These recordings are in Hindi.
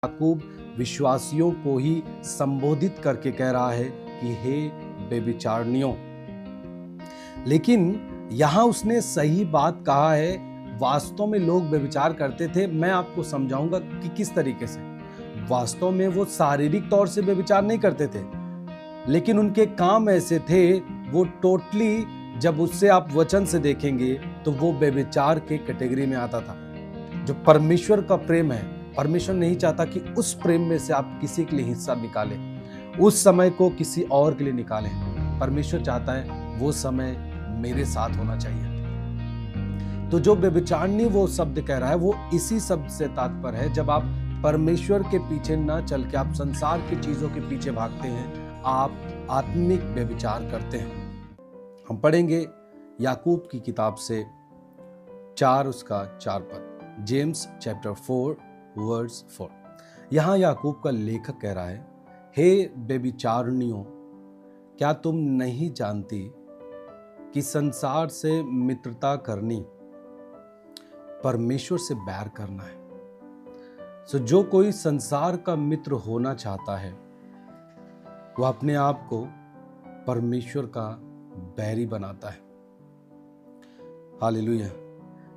याकूब विश्वासियों को ही संबोधित करके कह रहा है कि हे बेविचारनियों। लेकिन यहां उसने सही बात कहा है। वास्तव में लोग व्यभिचार करते थे। मैं आपको समझाऊंगा कि किस तरीके से। वास्तव में वो शारीरिक तौर से व्यभिचार नहीं करते थे, लेकिन उनके काम ऐसे थे, वो टोटली, जब उससे आप वचन से देखेंगे तो वो व्यभिचार के कैटेगरी में आता था। जो परमेश्वर का प्रेम है, परमेश्वर नहीं चाहता कि उस प्रेम में से आप किसी के लिए हिस्सा निकालें, उस समय को किसी और के लिए निकालें। परमेश्वर चाहता है वो समय मेरे साथ होना चाहिए। तो जो व्यभिचारनी वो शब्द कह रहा है, वो इसी शब्द से तात्पर्य है। जब आप परमेश्वर के पीछे ना चल के आप संसार की चीजों के पीछे भागते हैं, आप आत्मिक व्यभिचार करते हैं। हम पढ़ेंगे याकूब की किताब से 4 पद, जेम्स चैप्टर 4 वर्स 4। यहां याकूब का लेखक कह रहा है, हे व्यभिचारिणियों, क्या तुम नहीं जानती कि संसार से मित्रता करनी परमेश्वर से बैर करना है। सो जो कोई संसार का मित्र होना चाहता है, वह अपने आप को परमेश्वर का बैरी बनाता है। हालेलुया।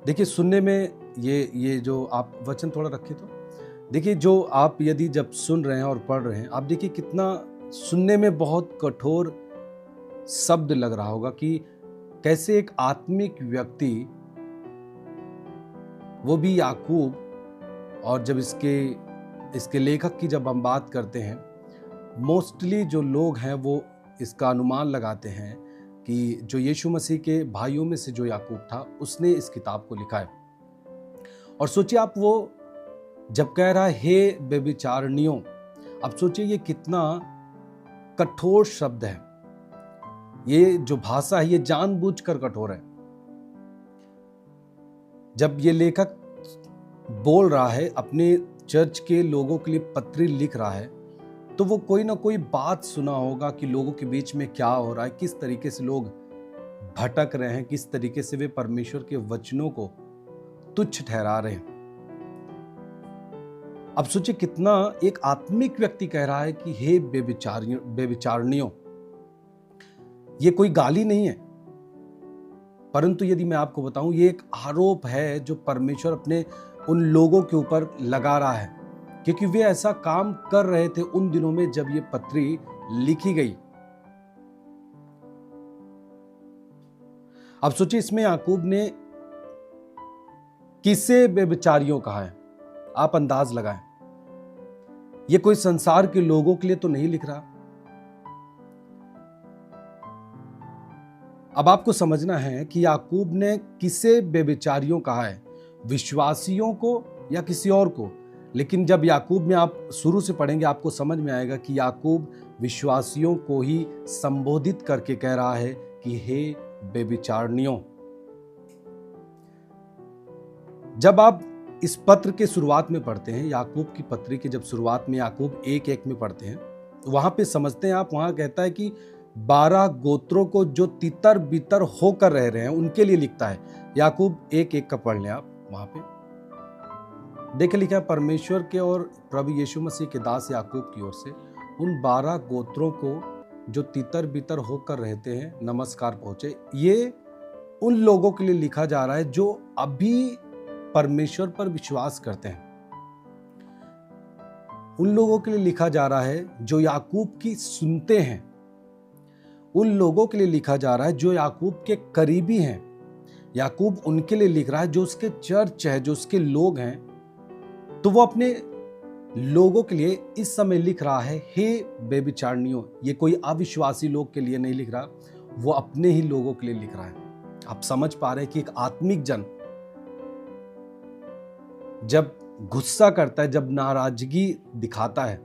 देखिए, सुनने में ये जो आप वचन थोड़ा रखिए तो देखिए, जो आप यदि जब सुन रहे हैं और पढ़ रहे हैं, आप देखिए कितना सुनने में बहुत कठोर शब्द लग रहा होगा कि कैसे एक आत्मिक व्यक्ति, वो भी याकूब, और जब इसके लेखक की जब हम बात करते हैं, मोस्टली जो लोग हैं वो इसका अनुमान लगाते हैं कि जो यीशु मसीह के भाइयों में से जो याकूब था, उसने इस किताब को लिखा है। और सोचिए आप, वो जब कह रहा है हे व्यभिचारिणियों, अब सोचिए ये कितना कठोर शब्द है। ये जो भाषा है, ये जानबूझकर कठोर है। जब ये लेखक बोल रहा है, अपने चर्च के लोगों के लिए पत्री लिख रहा है, तो वो कोई ना कोई बात सुना होगा कि लोगों के बीच में क्या हो रहा है, किस तरीके से लोग भटक रहे हैं, किस तरीके से वे परमेश्वर के वचनों को तुच्छ ठहरा रहे हैं। अब सोचिए कितना एक आत्मिक व्यक्ति कह रहा है कि हे व्यभिचारिणियों। ये कोई गाली नहीं है, परंतु यदि मैं आपको बताऊं, ये एक आरोप है जो परमेश्वर अपने उन लोगों के ऊपर लगा रहा है, क्योंकि वे ऐसा काम कर रहे थे उन दिनों में जब ये पत्री लिखी गई। अब सोचिए, इसमें याकूब ने किसे व्यभिचारियों कहा है, आप अंदाज लगाएं। ये कोई संसार के लोगों के लिए तो नहीं लिख रहा। अब आपको समझना है कि याकूब ने किसे व्यभिचारियों कहा है, विश्वासियों को या किसी और को। लेकिन जब याकूब में आप शुरू से पढ़ेंगे, आपको समझ में आएगा कि याकूब विश्वासियों को ही संबोधित करके कह रहा है कि हे व्यभिचारिणियों। जब आप इस पत्र के शुरुआत में पढ़ते हैं, याकूब की पत्री के जब शुरुआत में याकूब 1:1 में पढ़ते हैं, वहां पे समझते हैं आप, वहां कहता है कि 12 गोत्रों को जो तितर बितर होकर रह रहे हैं उनके लिए लिखता है। याकूब 1:1 का पढ़ लें आप, वहां पे देखे लिखा है, परमेश्वर के और प्रभु यीशु मसीह के दास याकूब की ओर से उन 12 गोत्रों को जो तितर बितर होकर रहते हैं नमस्कार पहुंचे। ये उन लोगों के लिए लिखा जा रहा है जो अभी परमेश्वर पर विश्वास करते हैं। उन लोगों के लिए लिखा जा रहा है जो याकूब की सुनते हैं। उन लोगों के लिए लिखा जा रहा है जो याकूब के करीबी हैं। याकूब उनके लिए लिख रहा है जो उसके चर्च है, जो उसके लोग हैं। तो वो अपने लोगों के लिए इस समय लिख रहा है, हे व्यभिचारिणियों। ये कोई अविश्वासी लोग के लिए नहीं लिख रहा, वो अपने ही लोगों के लिए लिख रहा है। आप समझ पा रहे हैं कि एक आत्मिक जन जब गुस्सा करता है, जब नाराजगी दिखाता है,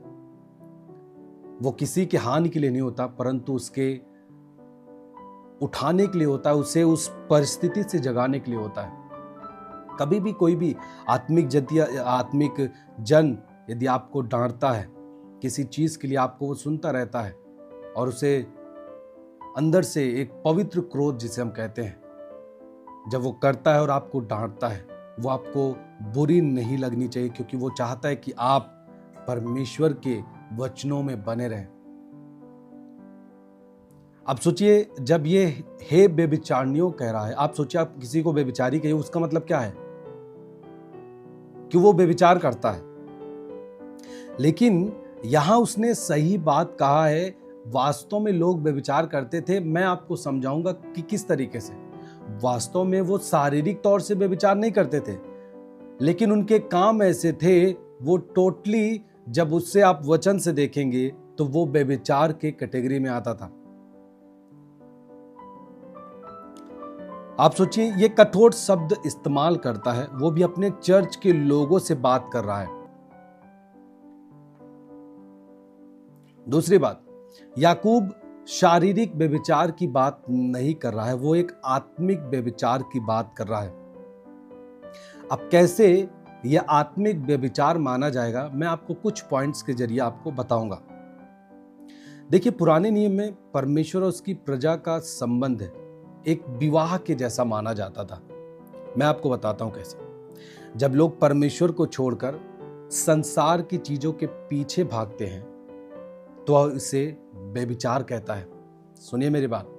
वो किसी के हानि के लिए नहीं होता, परंतु उसके उठाने के लिए होता है, उसे उस परिस्थिति से जगाने के लिए होता है। कभी भी कोई भी आत्मिक जन यदि आपको डांटता है किसी चीज के लिए, आपको वो सुनता रहता है और उसे अंदर से एक पवित्र क्रोध जिसे हम कहते हैं, जब वो करता है और आपको डांटता है, वो आपको बुरी नहीं लगनी चाहिए, क्योंकि वो चाहता है कि आप परमेश्वर के वचनों में बने रहें। अब सोचिए, जब ये हे बेविचारनियों कह रहा है, आप सोचिए आप किसी को बेविचारी कहिए, उसका मतलब क्या है कि वो बेविचार करता है। लेकिन यहां उसने सही बात कहा है। वास्तव में लोग बेविचार करते थे। मैं आपको समझाऊंगा कि किस तरीके से। वास्तव में वो शारीरिक तौर से बेविचार नहीं करते थे, लेकिन उनके काम ऐसे थे, वो टोटली, जब उससे आप वचन से देखेंगे तो वो बेविचार के कैटेगरी में आता था। आप सोचिए, ये कठोर शब्द इस्तेमाल करता है, वो भी अपने चर्च के लोगों से बात कर रहा है। दूसरी बात, याकूब शारीरिक व्यभिचार की बात नहीं कर रहा है, वो एक आत्मिक व्यभिचार की बात कर रहा है। अब कैसे यह आत्मिक व्यभिचार माना जाएगा, मैं आपको कुछ पॉइंट्स के जरिए आपको बताऊंगा। देखिए, पुराने नियम में परमेश्वर और उसकी प्रजा का संबंध एक विवाह के जैसा माना जाता था। मैं आपको बताता हूं कैसे। जब लोग परमेश्वर को छोड़कर संसार की चीजों के पीछे भागते हैं तो इसे व्यभिचार कहता है। सुनिए मेरी बात,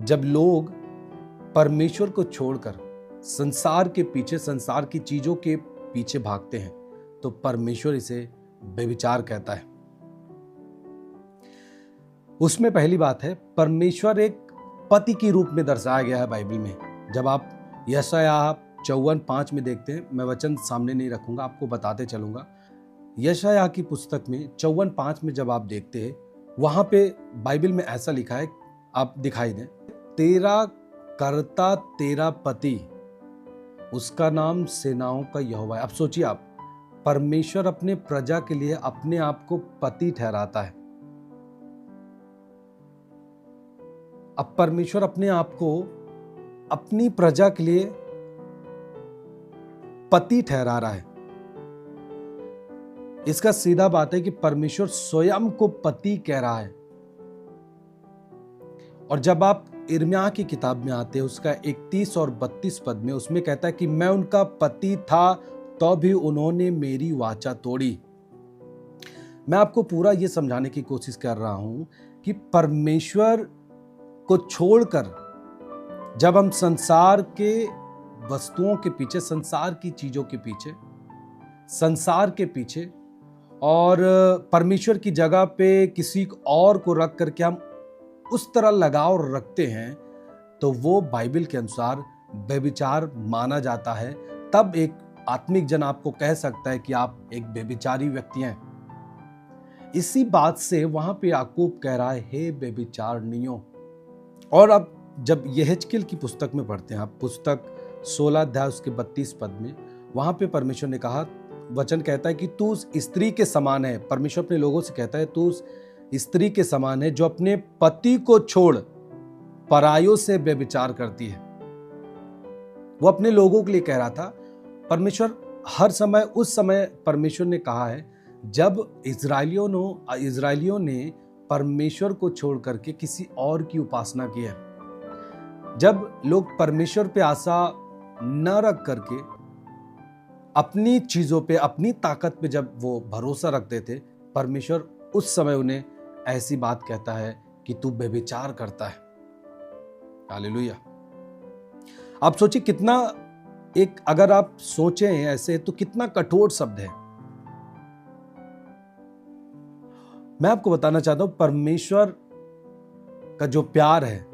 जब लोग परमेश्वर को छोड़कर संसार के पीछे, संसार की चीजों के पीछे भागते हैं तो परमेश्वर इसे व्यभिचार कहता है। उसमें पहली बात है, परमेश्वर एक पति के रूप में दर्शाया गया है बाइबल में। जब आप यशायाह 54:5 में देखते हैं, मैं वचन सामने नहीं रखूंगा, आपको बताते चलूंगा। यशायाह की पुस्तक में 54:5 में जब आप देखते हैं, वहां पे बाइबल में ऐसा लिखा है, आप दिखाई दें, तेरा कर्ता तेरा पति, उसका नाम सेनाओं का यहोवा है। अब सोचिए आप, परमेश्वर अपने प्रजा के लिए अपने आप को पति ठहराता है। अब परमेश्वर अपने आप को अपनी प्रजा के लिए पति ठहरा रहा है। इसका सीधा बात है कि परमेश्वर स्वयं को पति कह रहा है। और जब आप यिर्मयाह की किताब में आते हैं, उसका 31 और 32 पद में, उसमें कहता है कि मैं उनका पति था तो भी उन्होंने मेरी वाचा तोड़ी। मैं आपको पूरा ये समझाने की कोशिश कर रहा हूं कि परमेश्वर को छोड़कर जब हम संसार के वस्तुओं के पीछे, संसार की चीजों के पीछे, संसार के पीछे, और परमेश्वर की जगह पे किसी और को रख करके हम उस तरह लगाव रखते हैं, तो वो बाइबल के अनुसार व्यभिचार माना जाता है। तब एक आत्मिक जन आपको कह सकता है कि आप एक व्यभिचारी व्यक्ति हैं। इसी बात से वहां पे याकूब कह रहा है, हे व्यभिचारिणियों। और अब जब यहेजकेल की पुस्तक में पढ़ते हैं आप, पुस्तक 16 अध्याय उसके 32 पद में, वहां पे परमेश्वर ने कहा, वचन कहता है कि तू उस स्त्री के समान है। परमेश्वर अपने लोगों से कहता है, तू उस स्त्री के समान है जो अपने पति को छोड़ परायों से व्यभिचार करती है। वो अपने लोगों के लिए कह रहा था। परमेश्वर हर समय, उस समय परमेश्वर ने कहा है जब इजरायलियों ने परमेश्वर को छोड़ करके किसी और की उपासना की है। जब लोग परमेश्वर पे आशा न रख करके अपनी चीजों पे, अपनी ताकत पे जब वो भरोसा रखते थे, परमेश्वर उस समय उन्हें ऐसी बात कहता है कि तू व्यभिचार करता है। हालेलुया। आप सोचिए कितना, एक अगर आप सोचें ऐसे तो कितना कठोर शब्द है। मैं आपको बताना चाहता हूं, परमेश्वर का जो प्यार है,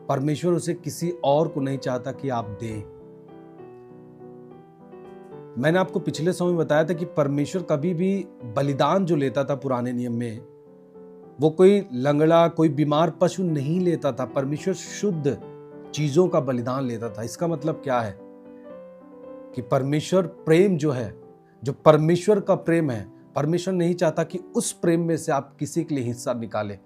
परमेश्वर उसे किसी और को नहीं चाहता कि आप दें। मैंने आपको पिछले समय में बताया था कि परमेश्वर कभी भी बलिदान जो लेता था पुराने नियम में, वो कोई लंगड़ा, कोई बीमार पशु नहीं लेता था। परमेश्वर शुद्ध चीजों का बलिदान लेता था। इसका मतलब क्या है कि परमेश्वर प्रेम जो है, जो परमेश्वर का प्रेम है, परमेश्वर नहीं चाहता कि उस प्रेम में से आप किसी के लिए हिस्सा निकालें,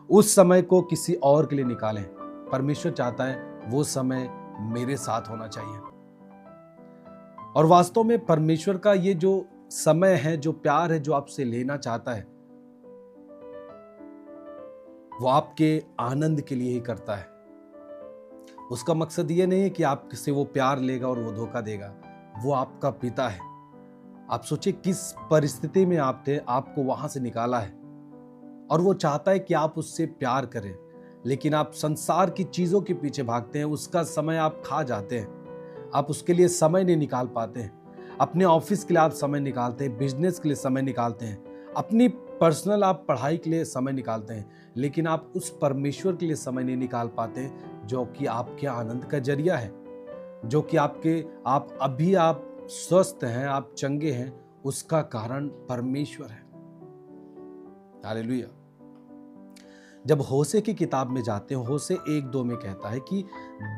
उस समय को किसी और के लिए निकालें। परमेश्वर चाहता है वो समय मेरे साथ होना चाहिए। और वास्तव में परमेश्वर का ये जो समय है, जो प्यार है, जो आपसे लेना चाहता है, वो आपके आनंद के लिए ही करता है। उसका मकसद ये नहीं है कि आपसे वो प्यार लेगा और वो धोखा देगा। वो आपका पिता है, आप सोचिए किस परिस्थिति में आप थे, आपको वहां से निकाला है और वो चाहता है कि आप उससे प्यार करें, लेकिन आप संसार की चीजों के पीछे भागते हैं, उसका समय आप खा जाते हैं, आप उसके लिए समय नहीं निकाल पाते हैं। अपने ऑफिस के लिए आप समय निकालते हैं, बिजनेस के लिए समय निकालते हैं, अपनी पर्सनल आप पढ़ाई के लिए समय निकालते हैं, लेकिन आप उस परमेश्वर के लिए समय नहीं निकाल पाते जो कि आपके आनंद का जरिया है, जो कि आप अभी आप स्वस्थ हैं, आप चंगे हैं, उसका कारण परमेश्वर है। हालेलुया। जब होशे की किताब में जाते हैं, होशे 1:2 में कहता है कि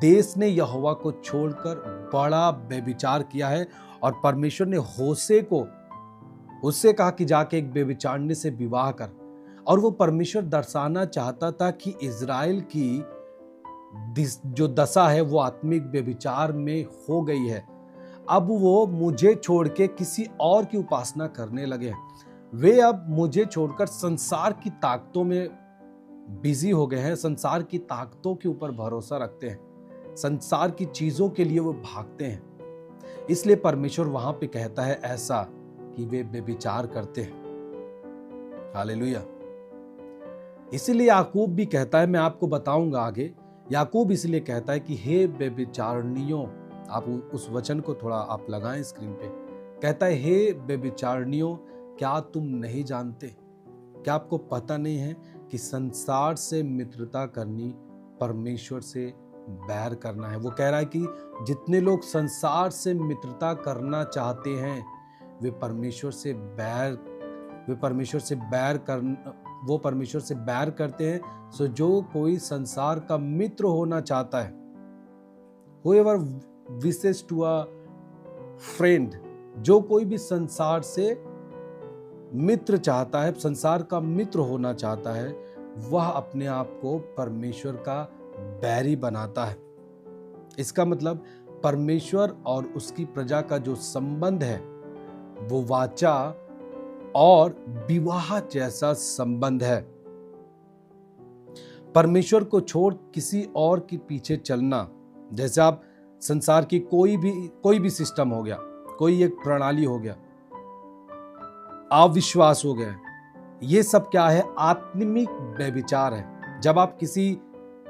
देश ने यहोवा को छोड़कर बड़ा व्यभिचार किया है, और परमेश्वर ने होशे को उससे कहा कि जाके एक व्यभिचारणी से विवाह कर। और वो परमेश्वर दर्शाना चाहता था कि इज़राइल की जो दशा है वो आत्मिक व्यभिचार में हो गई है। अब वो मुझे छोड़ के किसी और की उपासना करने लगे हैं। वे अब मुझे छोड़कर संसार की ताकतों में बिजी हो गए हैं, संसार की ताकतों के ऊपर भरोसा रखते हैं, संसार की चीजों के लिए वो भागते हैं। इसलिए परमेश्वर वहां पे कहता है ऐसा कि वे व्यभिचार करते हैं। हालेलुया। इसीलिए याकूब भी कहता है, मैं आपको बताऊंगा आगे, याकूब इसलिए कहता है कि हे व्यभिचारिणियों, आप उस वचन को थोड़ा आप लगाएं स्क्रीन पे। कहता है हे व्यभिचारिणियों, क्या तुम नहीं जानते, क्या आपको पता नहीं है कि संसार से मित्रता करनी परमेश्वर से बैर करना है। वो कह रहा है कि जितने लोग संसार से मित्रता करना चाहते हैं वो परमेश्वर से बैर करते हैं। सो जो कोई संसार का मित्र होना चाहता है, whoever wishes to a friend, जो कोई भी संसार से मित्र चाहता है, संसार का मित्र होना चाहता है, वह अपने आप को परमेश्वर का बैरी बनाता है। इसका मतलब परमेश्वर और उसकी प्रजा का जो संबंध है वो वाचा और विवाह जैसा संबंध है। परमेश्वर को छोड़ किसी और के पीछे चलना, जैसे आप संसार की कोई भी सिस्टम हो गया, कोई एक प्रणाली हो गया, अविश्वास हो गया, ये सब क्या है? आत्मिक व्यभिचार है। जब आप किसी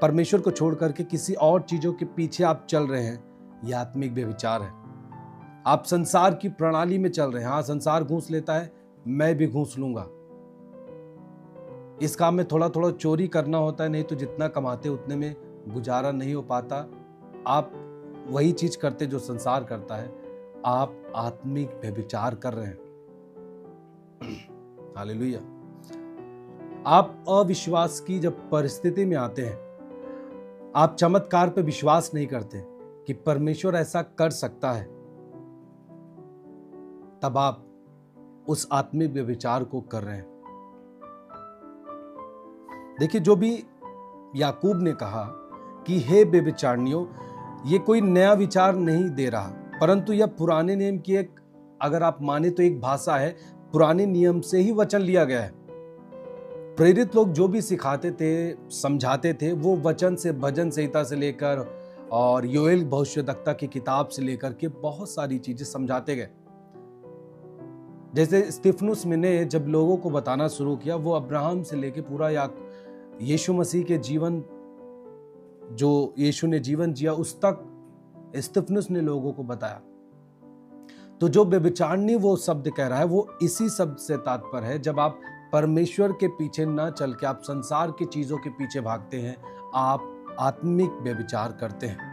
परमेश्वर को छोड़ करके किसी और चीजों के पीछे आप चल रहे हैं, यह आत्मिक व्यभिचार है। आप संसार की प्रणाली में चल रहे हैं। हाँ, संसार घूस लेता है, मैं भी घूस लूंगा। इस काम में थोड़ा थोड़ा चोरी करना होता है, नहीं तो जितना कमाते उतने में गुजारा नहीं हो पाता। आप वही चीज करते जो संसार करता है, आप आत्मिक व्यभिचार कर रहे हैं। हालेलुया। आप अविश्वास की जब परिस्थिति में आते हैं, आप चमत्कार पे विश्वास नहीं करते कि परमेश्वर ऐसा कर सकता है, तब आप उस आत्मिक व्यभिचार को कर रहे हैं। देखिए, जो भी याकूब ने कहा कि हे व्यभिचारिणियों, ये कोई नया विचार नहीं दे रहा, परंतु यह पुराने नियम की एक, अगर आप माने तो एक भाषा है, पुराने नियम से ही वचन लिया गया है। प्रेरित लोग जो भी सिखाते थे, समझाते थे, वो वचन से, भजन संहिता से लेकर और योएल भविष्यद्वक्ता की किताब से लेकर के बहुत सारी चीजें समझाते गए। जैसे स्तिफनुस ने जब लोगों को बताना शुरू किया, वो अब्राहम से लेके पूरा यीशु मसीह के जीवन, जो यीशु ने जीवन जिया, उस तक स्तिफनुस ने लोगों को बताया। तो जो व्यभिचारिणी वो शब्द कह रहा है, वो इसी शब्द से तात्पर्य है। जब आप परमेश्वर के पीछे ना चल के आप संसार की चीजों के पीछे भागते हैं, आप आत्मिक व्यभिचार करते हैं।